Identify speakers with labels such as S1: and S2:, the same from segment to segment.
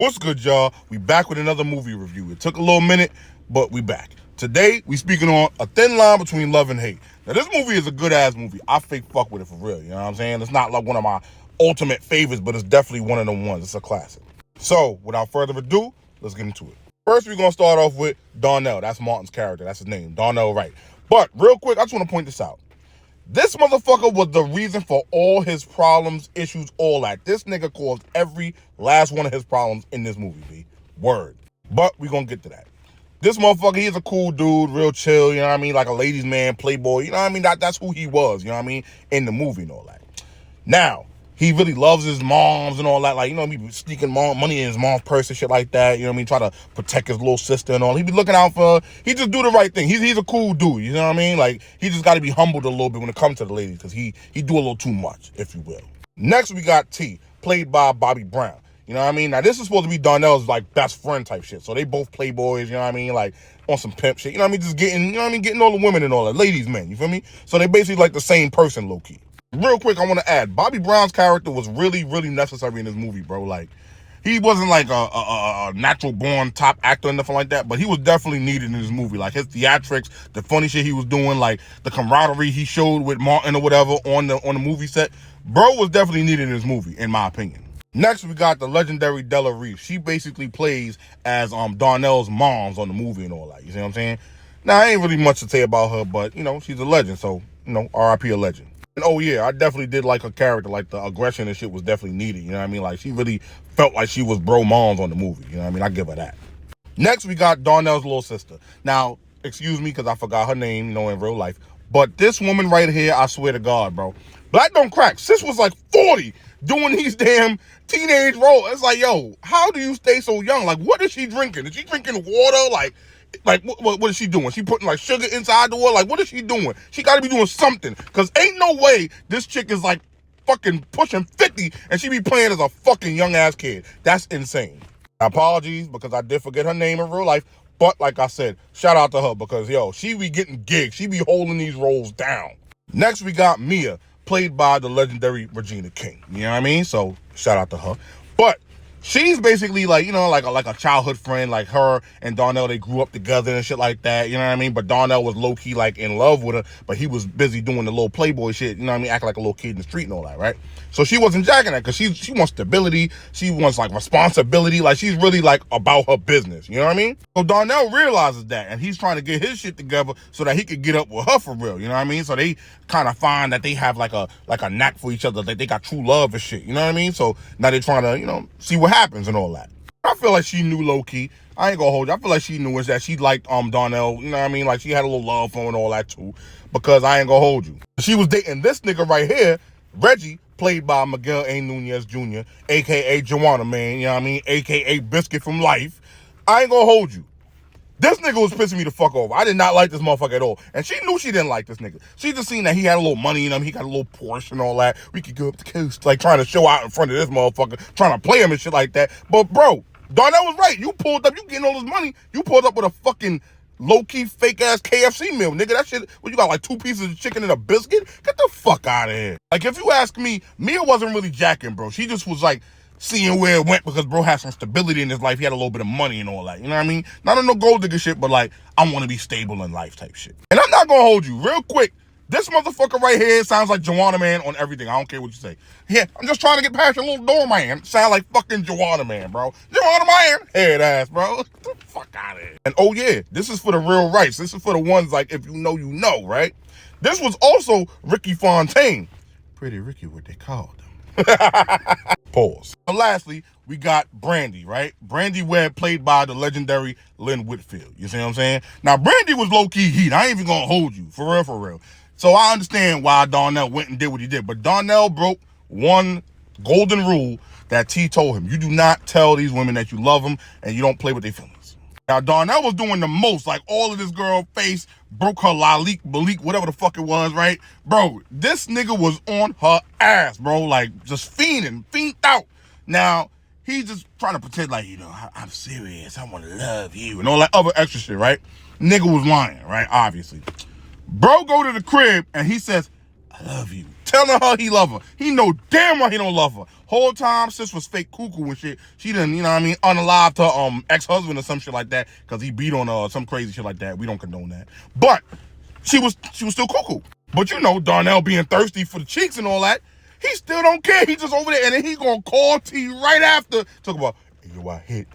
S1: What's good, y'all? We back with another movie review. It took a little minute, but we back. Today, we speaking on A Thin Line Between Love and Hate. Now, this movie is a good-ass movie. I fake fuck with it for real, you know what I'm saying? It's not like one of my ultimate favorites, but it's definitely one of them ones. It's a classic. So, without further ado, let's get into it. First, we're going to start off with Darnell. That's Martin's character. That's his name, Darnell Wright. But, real quick, I just want to point this out. This motherfucker was the reason for all his problems, issues, all that. This nigga caused every last one of his problems in this movie, B. Word. But we gonna get to that. This motherfucker, he's a cool dude, real chill, you know what I mean? Like a ladies' man, playboy, you know what I mean? That's who he was, you know what I mean? In the movie and all that. Now, he really loves his moms and all that. Like, you know, he be sneaking money in his mom's purse and shit like that. You know what I mean? Try to protect his little sister and all. He be looking out for her. He just do the right thing. He's a cool dude, you know what I mean? Like, he just got to be humbled a little bit when it comes to the ladies because he do a little too much, if you will. Next, we got T, played by Bobby Brown. You know what I mean? Now, this is supposed to be Darnell's, like, best friend type shit. So they both playboys, you know what I mean? Like, on some pimp shit. You know what I mean? Just getting, you know what I mean? Getting all the women and all that. Ladies, men, you feel me? So they basically like the same person, low-key. Real quick, I want to add, Bobby Brown's character was really, really necessary in this movie, bro. Like, he wasn't like a natural born top actor or nothing like that, but he was definitely needed in this movie. Like, his theatrics, the funny shit he was doing, like, the camaraderie he showed with Martin or whatever on the movie set. Bro was definitely needed in this movie, in my opinion. Next, we got the legendary Della Reese. She basically plays as Darnell's moms on the movie and all that. You see what I'm saying? Now, ain't really much to say about her, but, you know, she's a legend, so, you know, R.I.P. a legend. And oh yeah, I definitely did like her character. Like the aggression and shit was definitely needed. You know what I mean? Like she really felt like she was bro moms on the movie. You know what I mean? I give her that. Next, we got Darnell's little sister. Now, excuse me because I forgot her name, you know, in real life. But this woman right here, I swear to God, bro. Black don't crack. Sis was like 40 doing these damn teenage roles. It's like, yo, how do you stay so young? Like, what is she drinking? Is she drinking water? Like what is she doing? She putting like sugar inside the water? Like, what is she doing? She got to be doing something. Because ain't no way this chick is like fucking pushing 50 and she be playing as a fucking young ass kid. That's insane. Apologies because I did forget her name in real life. But like I said, shout out to her because, yo, she be getting gigs. She be holding these roles down. Next, we got Mia, played by the legendary Regina King. You know what I mean? So shout out to her. But she's basically like, you know, like a childhood friend. Like her and Darnell, they grew up together and shit like that. You know what I mean? But Darnell was low key like in love with her, but he was busy doing the little playboy shit. You know what I mean? Acting like a little kid in the street and all that, right? So she wasn't jacking that because she wants stability. She wants like responsibility. Like she's really like about her business. You know what I mean? So Darnell realizes that and he's trying to get his shit together so that he could get up with her for real. You know what I mean? So they kind of find that they have like a knack for each other. Like they got true love and shit. You know what I mean? So now they're trying to, you know, see what happens and all that. I feel like she knew low key. I ain't gonna hold you. I feel like she knew is that she liked Darnell. You know what I mean? Like she had a little love for him and all that too. Because I ain't gonna hold you. She was dating this nigga right here, Reggie, played by Miguel A. Nunez Jr., aka Joanna Man. You know what I mean? AKA Biscuit from Life. I ain't gonna hold you. This nigga was pissing me the fuck off. I did not like this motherfucker at all. And she knew she didn't like this nigga. She just seen that he had a little money in him. He got a little Porsche and all that. We could go up the coast. Like trying to show out in front of this motherfucker. Trying to play him and shit like that. But bro, Darnell was right. You pulled up. You getting all this money. You pulled up with a fucking low-key fake-ass KFC meal. Nigga, that shit, well, you got like 2 pieces of chicken and a biscuit? Get the fuck out of here. Like if you ask me, Mia wasn't really jacking, bro. She just was like, seeing where it went because bro had some stability in his life. He had a little bit of money and all that. You know what I mean? Not on no gold digger shit, but like, I want to be stable in life type shit. And I'm not going to hold you. Real quick, this motherfucker right here sounds like Joanna Man on everything. I don't care what you say. Yeah, I'm just trying to get past your little doorman. Sound like fucking Joanna Man, bro. Joanna Man. Head ass, bro. Get the fuck out of here. And oh yeah, this is for the real rights. This is for the ones like, if you know, you know, right? This was also Ricky Fontaine. Pretty Ricky, what they called him. Pause. And lastly, we got Brandy, right? Brandy Webb, played by the legendary Lynn Whitfield. You see what I'm saying? Now, Brandy was low-key heat. I ain't even gonna hold you. For real, for real. So I understand why Darnell went and did what he did. But Darnell broke one golden rule that T told him. You do not tell these women that you love them and you don't play with their feelings. Now, Darnell was doing the most. Like, all of this girl face, broke her lalik, balik, whatever the fuck it was, right? Bro, this nigga was on her ass, bro. Like, just fiending out. Now, he's just trying to pretend like, you know, I'm serious. I want to love you. And all that other extra shit, right? Nigga was lying, right? Obviously. Bro go to the crib, and he says, I love you. telling her he love her. He know damn well he don't love her. Whole time, sis was fake cuckoo and shit. She didn't, you know what I mean, unalived her ex-husband or some shit like that because he beat on her or some crazy shit like that. We don't condone that. But she was still cuckoo. But you know, Darnell being thirsty for the cheeks and all that, he still don't care. He just over there, and then he gonna call T right after. Talk about, hey, yo, I hit.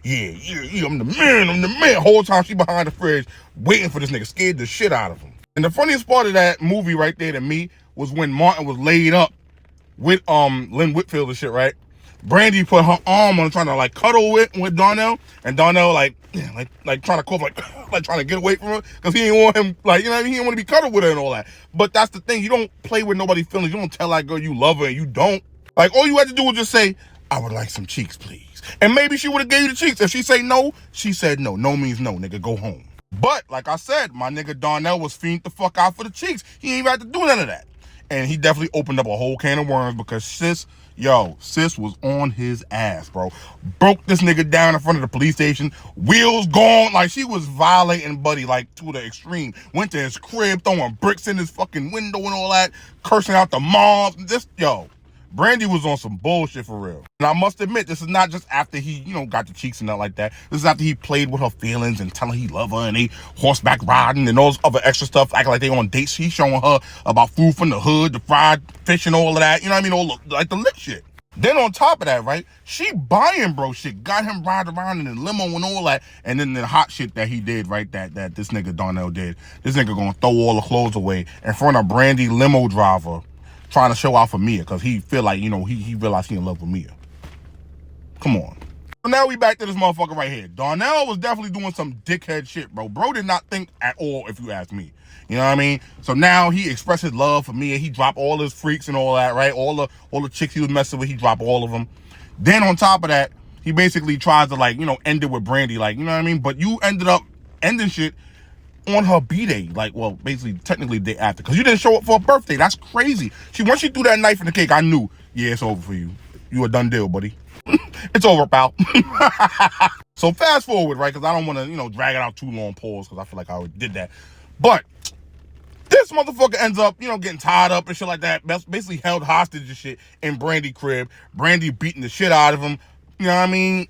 S1: Yeah, I'm the man. Whole time she behind the fridge waiting for this nigga, scared the shit out of him. And the funniest part of that movie right there to me was when Martin was laid up with Lynn Whitfield and shit, right? Brandi put her arm on trying to like cuddle with Darnell, and Darnell like trying to cough, like trying to get away from her because he didn't want him, like, you know what I mean? He didn't want to be cuddled with her and all that. But that's the thing, you don't play with nobody's feelings. You don't tell that girl you love her and you don't. Like, all you had to do was just say, I would like some cheeks, please. And maybe she would have gave you the cheeks. If she say no, she said no. No means no, nigga, go home. But like I said, my nigga Darnell was fiending the fuck out for the cheeks. He ain't even had to do none of that. And he definitely opened up a whole can of worms because sis was on his ass, bro. Broke this nigga down in front of the police station. Wheels gone. Like, she was violating Buddy, like, to the extreme. Went to his crib, throwing bricks in his fucking window and all that. Cursing out the moms. Brandy was on some bullshit for real. And I must admit, this is not just after he, got the cheeks and nothing like that. This is after he played with her feelings and telling her he love her and they horseback riding and all this other extra stuff, acting like they on dates. He's showing her about food from the hood, the fried fish and all of that. You know what I mean? All like the lit shit. Then on top of that, right, she buying bro shit, got him riding around in the limo and all that. And then the hot shit that he did, right, that this nigga Darnell did. This nigga gonna throw all the clothes away in front of Brandy limo driver, trying to show out for Mia because he feel like, he realized he in love with Mia. Come on. So now we back to this motherfucker right here. Darnell was definitely doing some dickhead shit, bro. Bro did not think at all, if you ask me. You know what I mean? So now he expressed his love for Mia. He dropped all his freaks and all that, right? All the chicks he was messing with, he dropped all of them. Then on top of that, he basically tries to, like, end it with Brandy, like, you know what I mean? But you ended up ending shit on her B-day, like, well, basically, technically, the day after, because you didn't show up for her birthday. That's crazy. Once she threw that knife in the cake, I knew, yeah, it's over for you. You a done deal, buddy. It's over, pal. So fast forward, right, because I don't want to, drag it out too long, pause, because I feel like I already did that. But this motherfucker ends up, getting tied up and shit like that, basically held hostage and shit in Brandy crib. Brandy beating the shit out of him, you know what I mean?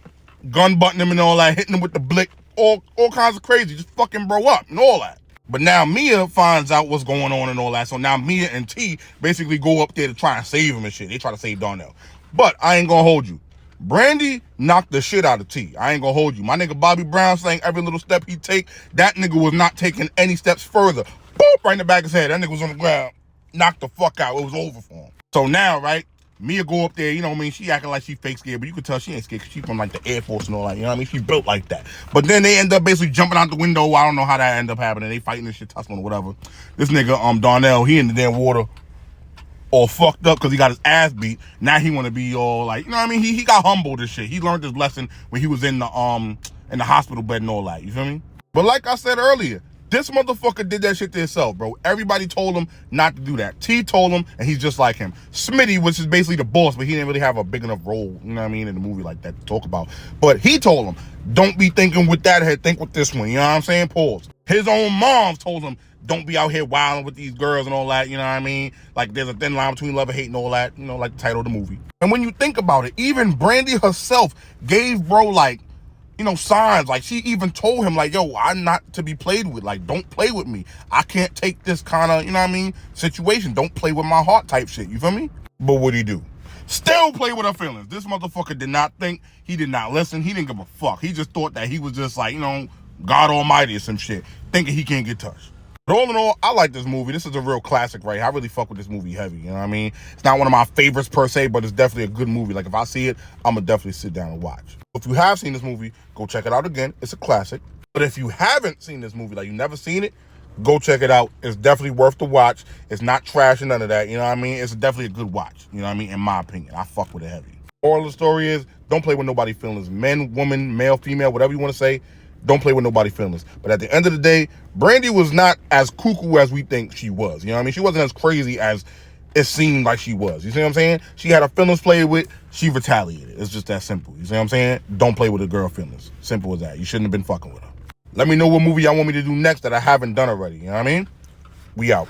S1: Gun butting him and all that, hitting him with the blick. All kinds of crazy, just fucking bro up and all that. But now Mia finds out what's going on and all that. So now Mia and T basically go up there to try and save him and shit. They try to save Darnell. But I ain't gonna hold you. Brandy knocked the shit out of T. I ain't gonna hold you. My nigga Bobby Brown saying every little step he take, that nigga was not taking any steps further. Boop, right in the back of his head. That nigga was on the ground. Knocked the fuck out. It was over for him. So now, right, Mia go up there, you know what I mean? She acting like she fake scared, but you can tell she ain't scared because she from like the Air Force and all that, you know what I mean? She built like that. But then they end up basically jumping out the window. I don't know how that end up happening. They fighting and shit, tussling or whatever. This nigga, Darnell, he in the damn water all fucked up because he got his ass beat. Now he want to be all like, you know what I mean? He got humbled and shit. He learned his lesson when he was in the hospital bed and all that, you feel me? But like I said earlier, this motherfucker did that shit to himself, bro. Everybody told him not to do that. T told him, and he's just like him. Smitty, which is basically the boss, but he didn't really have a big enough role, you know what I mean, in the movie like that to talk about. But he told him, don't be thinking with that head, think with this one. You know what I'm saying? Pause. His own mom told him, don't be out here wilding with these girls and all that, you know what I mean? Like, there's a thin line between love and hate and all that, like the title of the movie. And when you think about it, even Brandy herself gave bro, like, signs. Like, she even told him, like, yo, I'm not to be played with. Like, don't play with me. I can't take this kind of, situation. Don't play with my heart type shit. You feel me? But what'd he do? Still play with her feelings. This motherfucker did not think. He did not listen. He didn't give a fuck. He just thought that he was just like, God almighty or some shit, thinking he can't get touched. But all in all, I like this movie. This is a real classic, right? I really fuck with this movie heavy, you know what I mean? It's not one of my favorites per se, but it's definitely a good movie. Like, if I see it, I'm gonna definitely sit down and watch. If you have seen this movie, go check it out again. It's a classic. But if you haven't seen this movie, like you never seen it, go check it out. It's definitely worth the watch. It's not trash and none of that, you know what I mean? It's definitely a good watch, you know what I mean? In my opinion, I fuck with it heavy. Moral of the story is, don't play with nobody's feelings. Men, woman, male, female, whatever you want to say, don't play with nobody's feelings. But at the end of the day, Brandy was not as cuckoo as we think she was. You know what I mean? She wasn't as crazy as it seemed like she was. You see what I'm saying? She had her feelings played with. She retaliated. It's just that simple. You see what I'm saying? Don't play with a girl feelings. Simple as that. You shouldn't have been fucking with her. Let me know what movie y'all want me to do next that I haven't done already. You know what I mean? We out.